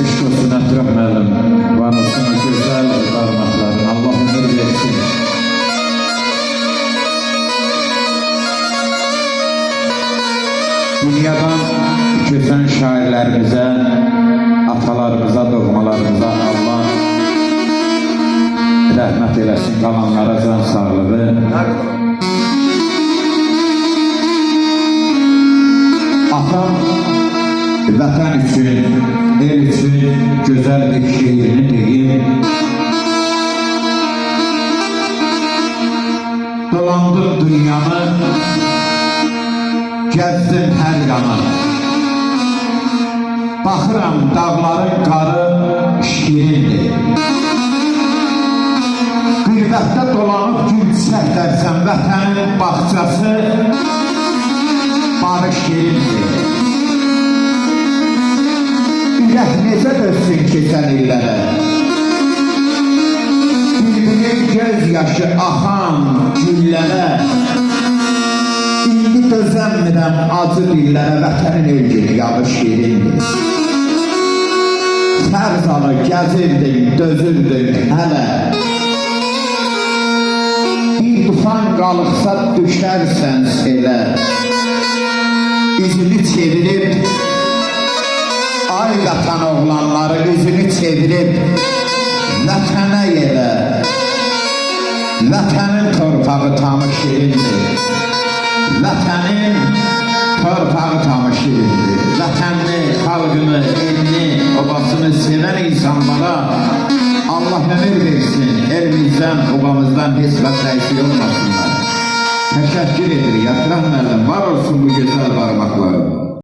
eşq olsun Ətraf müəllim, var olsun o gözəl barmaqların, Allah ömür versin. Dünyadan keçən şairlərimizə, atalarımıza, doğmalarımıza Allah rəhmət eləsin, qalanlara can sağlığı. Atam vətən üçün, el üçün gözəl bir şeirini deyim. Dolandım dünyanı, gəzdim hər yana. Baxıram dağların qarı şirindir. Qürbətdə dolanıb gül çiçəklərsən, vətənin bağçası barı şirindir. Ürək necə dözsün keçən illərə, bülbülün göz yaşı axan güllərə. İndi dözəmmirəm acı dillərə, vətənin ölgün yağı şirindir. Sərzalı gəzirdin, dözürdün hələ, bir tufan qalıqsa düşərsən selə. Üzünü çevirib, ay vətən oğlanları üzünü çevirib vətənə yerə. Vətənin torpağı tamı şirindir, vətənin torpağı tamı şirindir. Vətənini, xalqını, elini, obasını sevən insanlara Allah ömür versin, elimizdən, obamızdan heç vaxt əksik olmasınlar. Təşəkkür edirik, Ətraf müəllim, var olsun bu gözəl barmaqları.